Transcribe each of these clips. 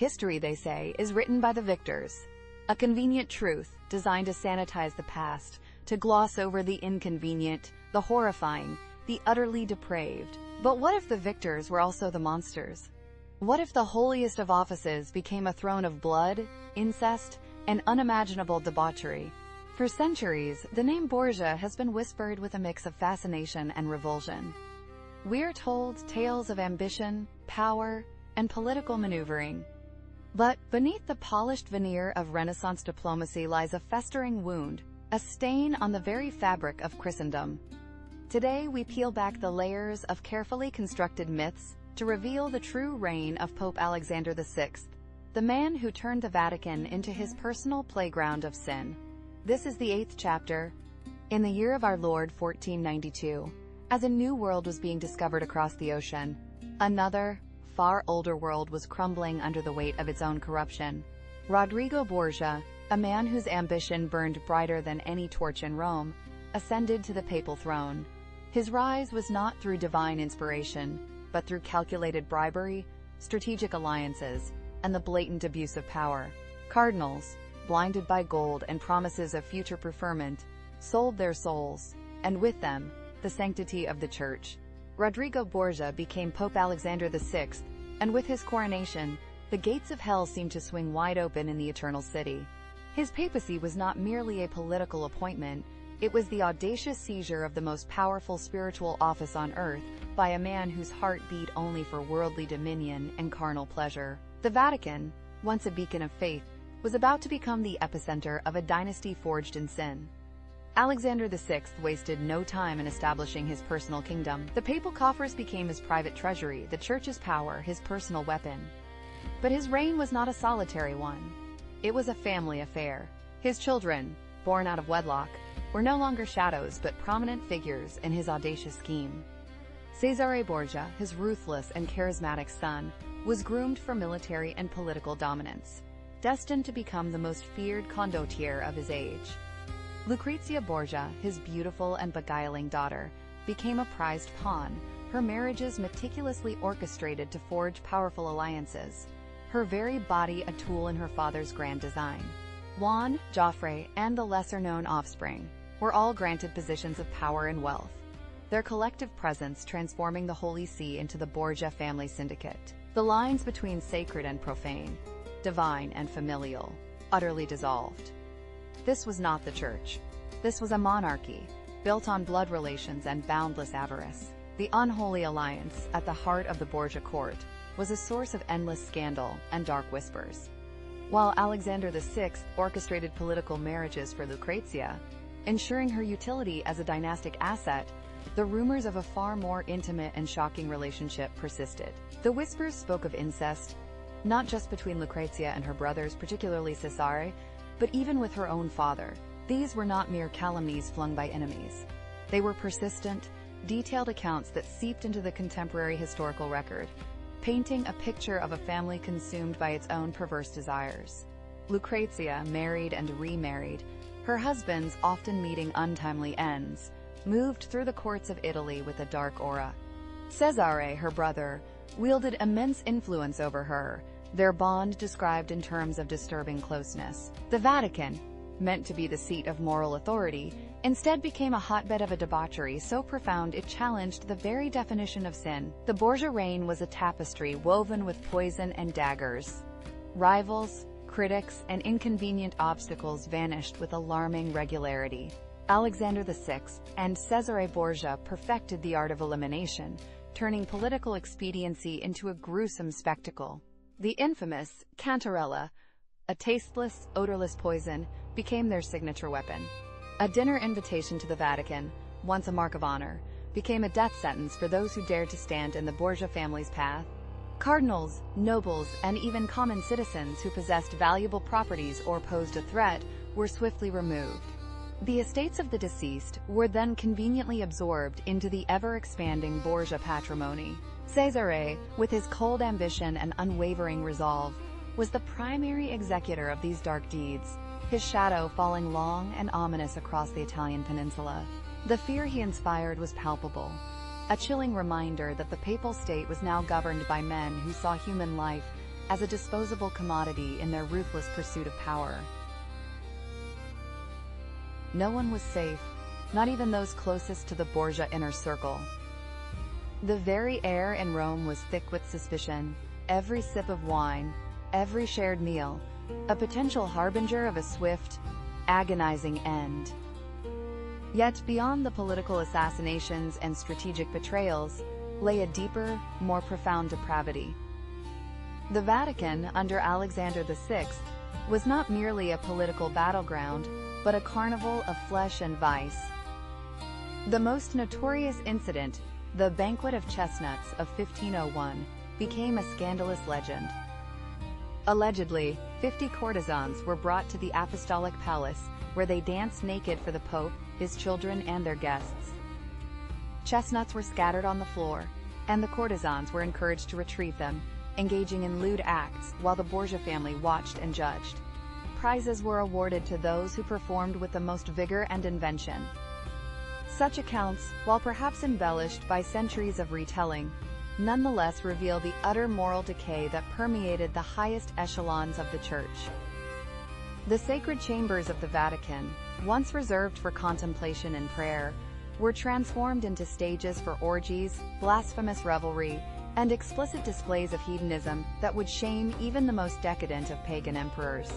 History, they say, is written by the victors. A convenient truth designed to sanitize the past, to gloss over the inconvenient, the horrifying, the utterly depraved. But what if the victors were also the monsters? What if the holiest of offices became a throne of blood, incest, and unimaginable debauchery? For centuries, the name Borgia has been whispered with a mix of fascination and revulsion. We're told tales of ambition, power, and political maneuvering. But beneath the polished veneer of Renaissance diplomacy lies a festering wound, a stain on the very fabric of Christendom. Today, we peel back the layers of carefully constructed myths to reveal the true reign of Pope Alexander VI, the man who turned the Vatican into his personal playground of sin. This is the 8th chapter. In the year of our Lord 1492, as a new world was being discovered across the ocean, another, far older world was crumbling under the weight of its own corruption. Rodrigo Borgia, a man whose ambition burned brighter than any torch in Rome, ascended to the papal throne. His rise was not through divine inspiration, but through calculated bribery, strategic alliances, and the blatant abuse of power. Cardinals, blinded by gold and promises of future preferment, sold their souls, and with them, the sanctity of the Church. Rodrigo Borgia became Pope Alexander VI, and with his coronation, the gates of hell seemed to swing wide open in the Eternal City. His papacy was not merely a political appointment, it was the audacious seizure of the most powerful spiritual office on earth by a man whose heart beat only for worldly dominion and carnal pleasure. The Vatican, once a beacon of faith, was about to become the epicenter of a dynasty forged in sin. Alexander VI wasted no time in establishing his personal kingdom. The papal coffers became his private treasury, the Church's power his personal weapon. But his reign was not a solitary one. It was a family affair. His children, born out of wedlock, were no longer shadows but prominent figures in his audacious scheme. Cesare Borgia, his ruthless and charismatic son, was groomed for military and political dominance, destined to become the most feared condottiere of his age. Lucrezia Borgia, his beautiful and beguiling daughter, became a prized pawn, her marriages meticulously orchestrated to forge powerful alliances, her very body a tool in her father's grand design. Juan, Joffrey, and the lesser-known offspring were all granted positions of power and wealth, their collective presence transforming the Holy See into the Borgia family syndicate. The lines between sacred and profane, divine and familial, utterly dissolved. This was not the Church. This was a monarchy, built on blood relations and boundless avarice. The unholy alliance, at the heart of the Borgia court, was a source of endless scandal and dark whispers. While Alexander VI orchestrated political marriages for Lucrezia, ensuring her utility as a dynastic asset, the rumors of a far more intimate and shocking relationship persisted. The whispers spoke of incest, not just between Lucrezia and her brothers, particularly Cesare, but even with her own father. These were not mere calumnies flung by enemies. They were persistent, detailed accounts that seeped into the contemporary historical record, painting a picture of a family consumed by its own perverse desires. Lucrezia, married and remarried, her husbands often meeting untimely ends, moved through the courts of Italy with a dark aura. Cesare, her brother, wielded immense influence over her, their bond described in terms of disturbing closeness. The Vatican, meant to be the seat of moral authority, instead became a hotbed of a debauchery so profound it challenged the very definition of sin. The Borgia reign was a tapestry woven with poison and daggers. Rivals, critics, and inconvenient obstacles vanished with alarming regularity. Alexander VI and Cesare Borgia perfected the art of elimination, turning political expediency into a gruesome spectacle. The infamous cantarella, a tasteless, odorless poison, became their signature weapon. A dinner invitation to the Vatican, once a mark of honor, became a death sentence for those who dared to stand in the Borgia family's path. Cardinals, nobles, and even common citizens who possessed valuable properties or posed a threat were swiftly removed. The estates of the deceased were then conveniently absorbed into the ever-expanding Borgia patrimony. Cesare, with his cold ambition and unwavering resolve, was the primary executor of these dark deeds, his shadow falling long and ominous across the Italian peninsula. The fear he inspired was palpable, a chilling reminder that the papal state was now governed by men who saw human life as a disposable commodity in their ruthless pursuit of power. No one was safe, not even those closest to the Borgia inner circle. The very air in Rome was thick with suspicion, every sip of wine, every shared meal, a potential harbinger of a swift, agonizing end. Yet beyond the political assassinations and strategic betrayals lay a deeper, more profound depravity. The Vatican, under Alexander VI, was not merely a political battleground, but a carnival of flesh and vice. The most notorious incident, the Banquet of Chestnuts of 1501, became a scandalous legend. Allegedly, 50 courtesans were brought to the Apostolic Palace, where they danced naked for the Pope, his children, and their guests. Chestnuts were scattered on the floor, and the courtesans were encouraged to retrieve them, engaging in lewd acts while the Borgia family watched and judged. Prizes were awarded to those who performed with the most vigor and invention. Such accounts, while perhaps embellished by centuries of retelling, nonetheless reveal the utter moral decay that permeated the highest echelons of the Church. The sacred chambers of the Vatican, once reserved for contemplation and prayer, were transformed into stages for orgies, blasphemous revelry, and explicit displays of hedonism that would shame even the most decadent of pagan emperors.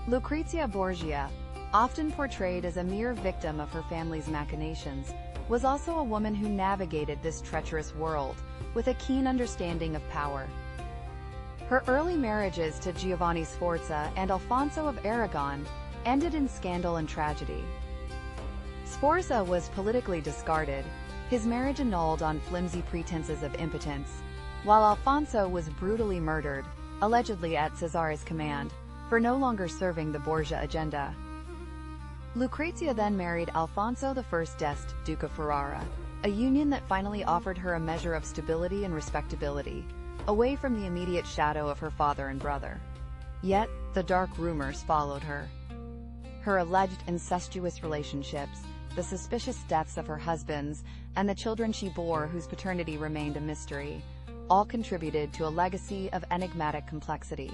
Lucrezia Borgia, often portrayed as a mere victim of her family's machinations, was also a woman who navigated this treacherous world with a keen understanding of power. Her early marriages to Giovanni Sforza and Alfonso of Aragon ended in scandal and tragedy. Sforza was politically discarded, his marriage annulled on flimsy pretenses of impotence, while Alfonso was brutally murdered, allegedly at Cesare's command, for no longer serving the Borgia agenda. Lucrezia then married Alfonso I d'Este, Duke of Ferrara, a union that finally offered her a measure of stability and respectability, away from the immediate shadow of her father and brother. Yet, the dark rumors followed her. Her alleged incestuous relationships, the suspicious deaths of her husbands, and the children she bore whose paternity remained a mystery, all contributed to a legacy of enigmatic complexity.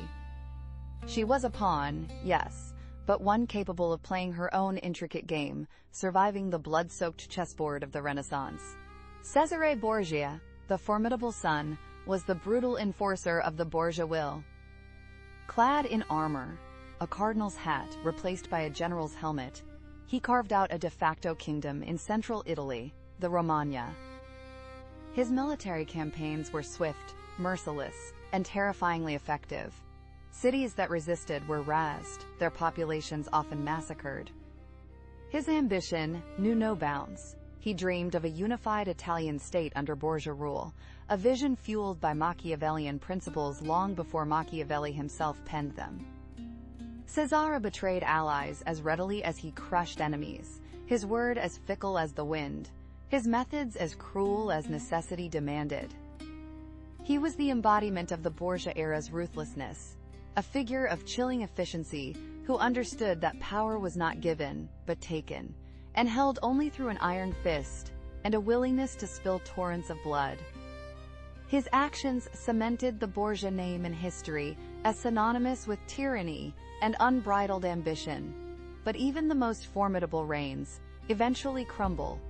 She was a pawn, yes, but one capable of playing her own intricate game, surviving the blood-soaked chessboard of the Renaissance. Cesare Borgia, the formidable son, was the brutal enforcer of the Borgia will. Clad in armor, a cardinal's hat replaced by a general's helmet, he carved out a de facto kingdom in central Italy, the Romagna. His military campaigns were swift, merciless, and terrifyingly effective. Cities that resisted were razed, their populations often massacred. His ambition knew no bounds. He dreamed of a unified Italian state under Borgia rule, a vision fueled by Machiavellian principles long before Machiavelli himself penned them. Cesare betrayed allies as readily as he crushed enemies, his word as fickle as the wind, his methods as cruel as necessity demanded. He was the embodiment of the Borgia era's ruthlessness, a figure of chilling efficiency who understood that power was not given, but taken, and held only through an iron fist and a willingness to spill torrents of blood. His actions cemented the Borgia name in history as synonymous with tyranny and unbridled ambition, but even the most formidable reigns eventually crumble.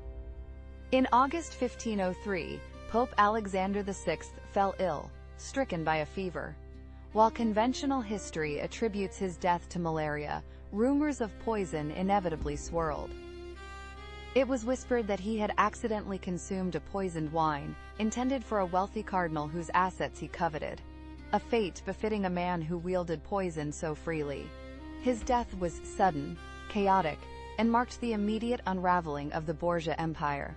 In August 1503, Pope Alexander VI fell ill, stricken by a fever. While conventional history attributes his death to malaria, rumors of poison inevitably swirled. It was whispered that he had accidentally consumed a poisoned wine, intended for a wealthy cardinal whose assets he coveted. A fate befitting a man who wielded poison so freely. His death was sudden, chaotic, and marked the immediate unraveling of the Borgia Empire.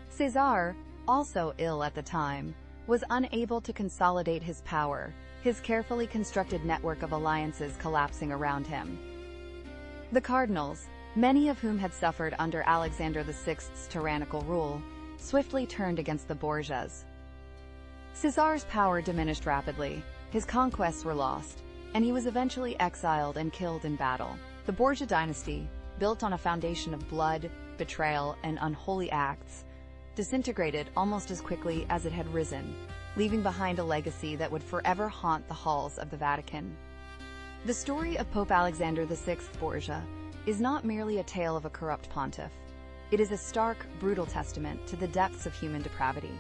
Cesare, also ill at the time, was unable to consolidate his power, his carefully constructed network of alliances collapsing around him. The cardinals, many of whom had suffered under Alexander VI's tyrannical rule, swiftly turned against the Borgias. Cesare's power diminished rapidly, his conquests were lost, and he was eventually exiled and killed in battle. The Borgia dynasty, built on a foundation of blood, betrayal, and unholy acts, disintegrated almost as quickly as it had risen, leaving behind a legacy that would forever haunt the halls of the Vatican. The story of Pope Alexander VI Borgia is not merely a tale of a corrupt pontiff. It is a stark, brutal testament to the depths of human depravity.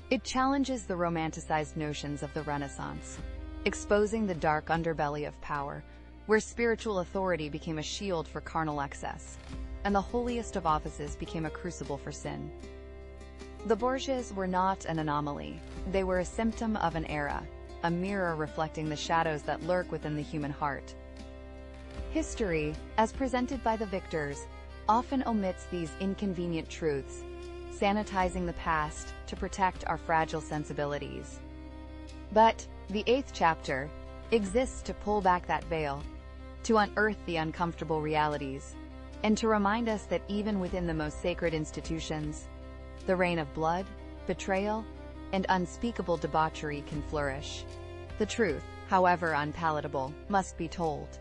It challenges the romanticized notions of the Renaissance, exposing the dark underbelly of power, where spiritual authority became a shield for carnal excess, and the holiest of offices became a crucible for sin. The Borgias were not an anomaly. They were a symptom of an era, a mirror reflecting the shadows that lurk within the human heart. History, as presented by the victors, often omits these inconvenient truths, sanitizing the past to protect our fragile sensibilities. But the 8th chapter exists to pull back that veil, to unearth the uncomfortable realities, and to remind us that even within the most sacred institutions, the reign of blood, betrayal, and unspeakable debauchery can flourish. The truth, however unpalatable, must be told.